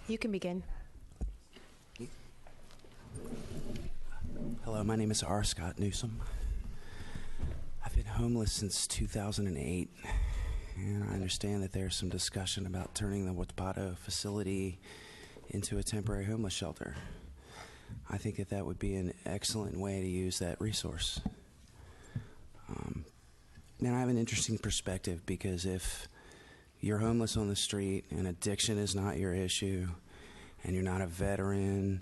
You can begin. Hello, my name is R. Scott Newsom. I've been homeless since 2008, and I understand that there's some discussion about turning the Wapato facility into a temporary homeless shelter. I think that that would be an excellent way to use that resource. And I have an interesting perspective, because if you're homeless on the street and addiction is not your issue, and you're not a veteran,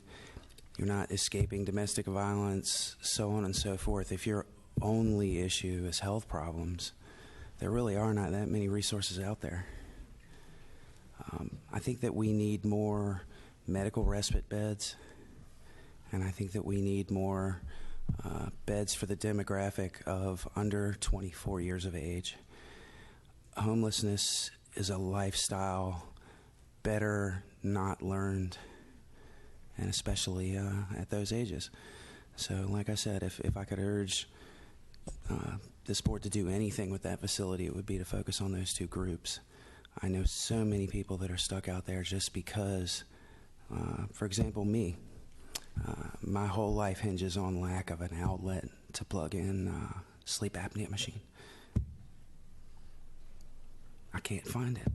you're not escaping domestic violence, so on and so forth, if your only issue is health problems, there really are not that many resources out there. I think that we need more medical respite beds, and I think that we need more beds for the demographic of under 24 years of age. Homelessness is a lifestyle better not learned, and especially at those ages. So like I said, if I could urge this board to do anything with that facility, it would be to focus on those two groups. I know so many people that are stuck out there just because, for example, me. My whole life hinges on lack of an outlet to plug in sleep apnea machine. I can't find it,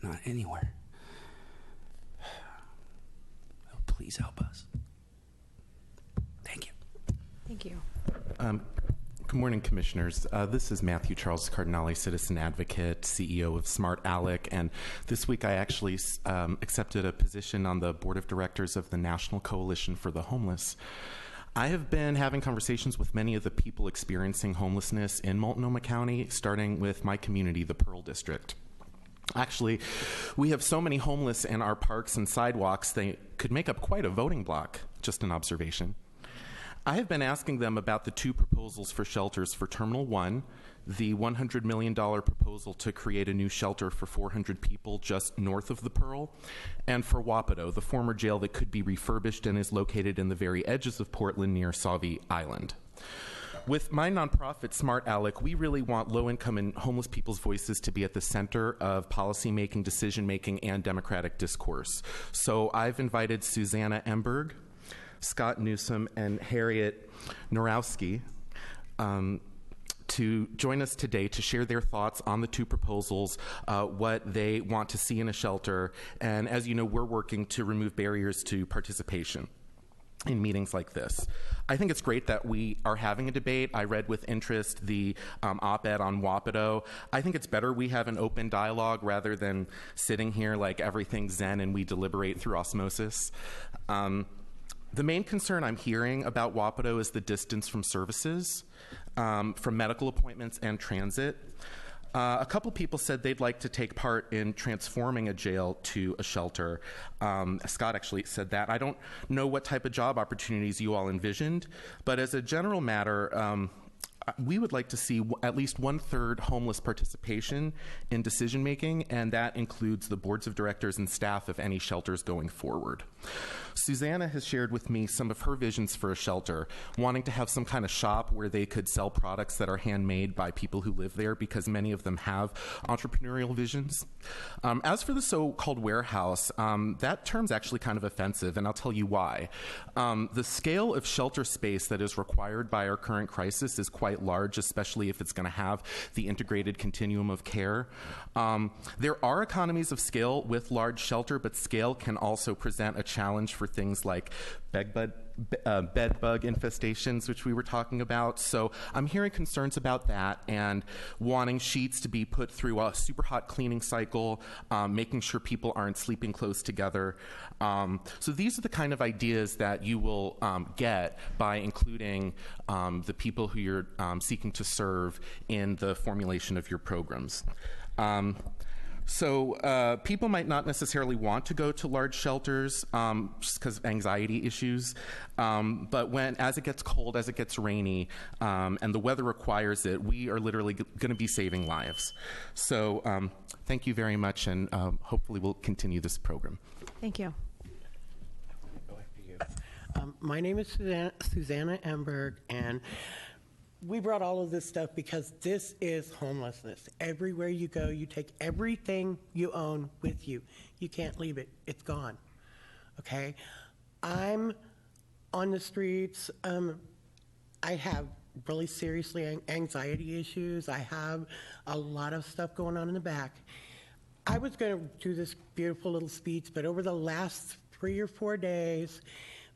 not anywhere. Oh, please help us. Thank you. Thank you. Good morning, Commissioners. This is Matthew Charles Cardinale, Citizen Advocate, CEO of Smart Alec, and this week I actually accepted a position on the Board of Directors of the National Coalition for the Homeless. I have been having conversations with many of the people experiencing homelessness in Multnomah County, starting with my community, the Pearl District. Actually, we have so many homeless in our parks and sidewalks, they could make up quite a voting block, just an observation. I have been asking them about the two proposals for shelters for Terminal 1, the $100 million proposal to create a new shelter for 400 people just north of the Pearl, and for Wapato, the former jail that could be refurbished and is located in the very edges of Portland near Sauvie Island. With my nonprofit, Smart Alec, we really want low-income and homeless people's voices to be at the center of policymaking, decision-making, and democratic discourse. So I've invited Susanna Emberg, Scott Newsom, and Harriet Norowski to join us today to share their thoughts on the two proposals, what they want to see in a shelter, and as you know, we're working to remove barriers to participation in meetings like this. I think it's great that we are having a debate. I read with interest the op-ed on Wapato. I think it's better we have an open dialogue rather than sitting here like everything's zen and we deliberate through osmosis. The main concern I'm hearing about Wapato is the distance from services, from medical appointments and transit. A couple people said they'd like to take part in transforming a jail to a shelter. Scott actually said that. I don't know what type of job opportunities you all envisioned, but as a general matter, we would like to see at least 1/3 homeless participation in decision making, and that includes the boards of directors and staff of any shelters going forward. Susanna has shared with me some of her visions for a shelter, wanting to have some kind of shop where they could sell products that are handmade by people who live there, because many of them have entrepreneurial visions. As for the so-called warehouse, that term's actually kind of offensive, and I'll tell you why. The scale of shelter space that is required by our current crisis is quite large, especially if it's going to have the integrated continuum of care. There are economies of scale with large shelter, but scale can also present a challenge for things like bed bug infestations, which we were talking about. So I'm hearing concerns about that and wanting sheets to be put through a super hot cleaning cycle, making sure people aren't sleeping close together. So these are the kind of ideas that you will get by including the people who you're seeking to serve in the formulation of your programs. So people might not necessarily want to go to large shelters just because of anxiety issues, but as it gets cold, as it gets rainy, and the weather requires it, we are literally going to be saving lives. So thank you very much, and hopefully we'll continue this program. Thank you. My name is Susanna Emberg, and we brought all of this stuff because this is homelessness. Everywhere you go, you take everything you own with you. You can't leave it. It's gone. okay? I'm on the streets. I have really seriously anxiety issues. I have a lot of stuff going on in the back. I was going to do this beautiful little speech, but over the last 3 or 4 days,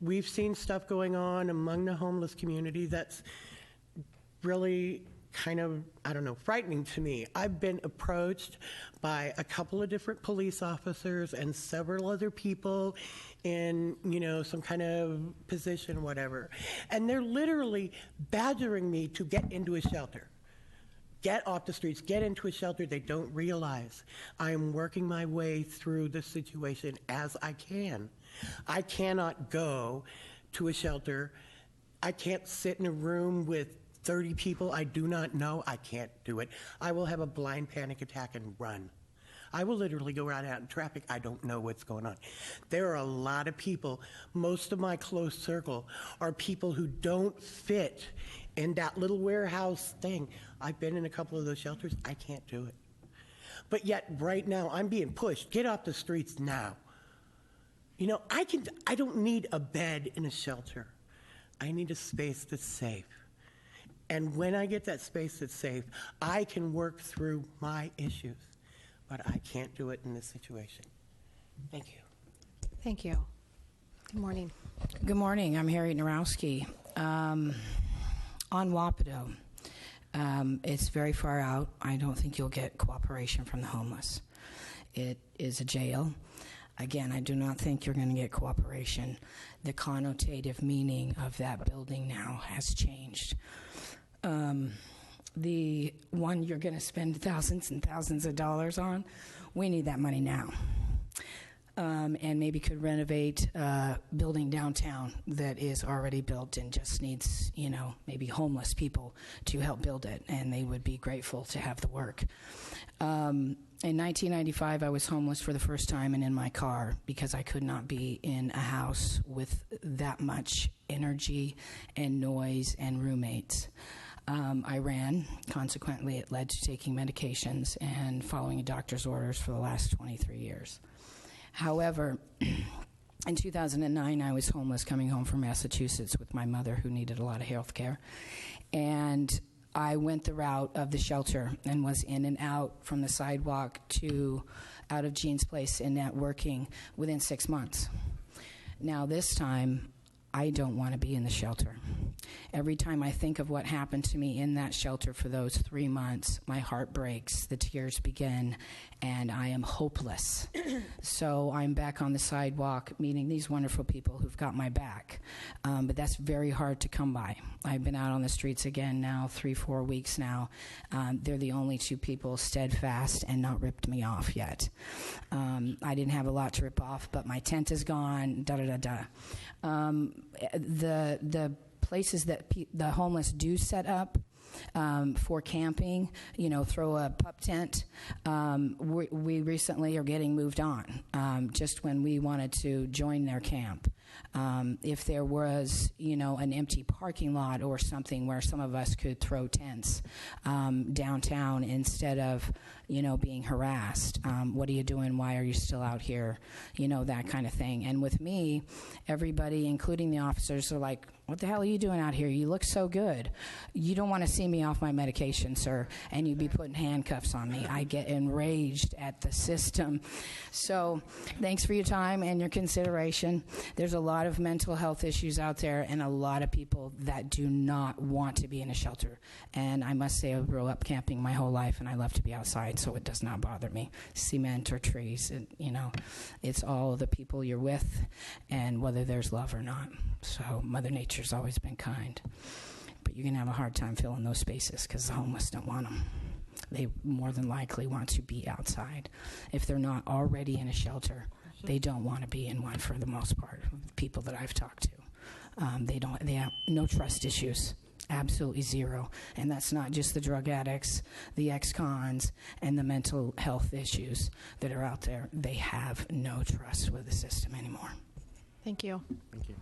we've seen stuff going on among the homeless community that's really kind of, I don't know, frightening to me. I've been approached by a couple of different police officers and several other people in, some kind of position, whatever. And they're literally badgering me to get into a shelter. Get off the streets, get into a shelter. They don't realize I am working my way through the situation as I can. I cannot go to a shelter. I can't sit in a room with 30 people I do not know. I can't do it. I will have a blind panic attack and run. I will literally go right out in traffic. I don't know what's going on. There are a lot of people. Most of my close circle are people who don't fit in that little warehouse thing. I've been in a couple of those shelters. I can't do it. But yet, right now, I'm being pushed. Get off the streets now. I don't need a bed in a shelter. I need a space that's safe. And when I get that space that's safe, I can work through my issues. But I can't do it in this situation. Thank you. Thank you. Good morning. Good morning. I'm Harriet Narowski. On Wapato, it's very far out. I don't think you'll get cooperation from the homeless. It is a jail. Again, I do not think you're going to get cooperation. The connotative meaning of that building now has changed. The one you're going to spend thousands and thousands of dollars on, we need that money now. And maybe could renovate a building downtown that is already built and just needs, maybe homeless people to help build it, and they would be grateful to have the work. In 1995, I was homeless for the first time and in my car because I could not be in a house with that much energy and noise and roommates. I ran. Consequently, it led to taking medications and following a doctor's orders for the last 23 years. However, in 2009, I was homeless coming home from Massachusetts with my mother who needed a lot of health care. And I went the route of the shelter and was in and out from the sidewalk to out of Jean's place in networking within 6 months. Now this time, I don't want to be in the shelter. Every time I think of what happened to me in that shelter for those 3 months, my heart breaks, the tears begin, and I am hopeless. So I'm back on the sidewalk meeting these wonderful people who've got my back. But that's very hard to come by. I've been out on the streets again now 3-4 weeks now. They're the only two people steadfast and not ripped me off yet. I didn't have a lot to rip off, but my tent is gone, da-da-da-da. The places that the homeless do set up for camping, throw a pup tent, we recently are getting moved on, just when we wanted to join their camp. If there was, an empty parking lot or something where some of us could throw tents downtown instead of, being harassed. What are you doing? Why are you still out here? That kind of thing. And with me, everybody, including the officers, are like, what the hell are you doing out here? You look so good. You don't want to see me off my medication, sir, and you'd be putting handcuffs on me. I get enraged at the system. So thanks for your time and your consideration. There's a lot of mental health issues out there and a lot of people that do not want to be in a shelter. And I must say I grew up camping my whole life, and I love to be outside, so it does not bother me. Cement or trees, it's all the people you're with and whether there's love or not. So Mother Nature's always been kind. But you're going to have a hard time filling those spaces because the homeless don't want them. They more than likely want to be outside. If they're not already in a shelter, they don't want to be in one for the most part. People that I've talked to, they have no trust issues. Absolutely zero. And that's not just the drug addicts, the ex-cons, and the mental health issues that are out there. They have no trust with the system anymore. Thank you. Thank you.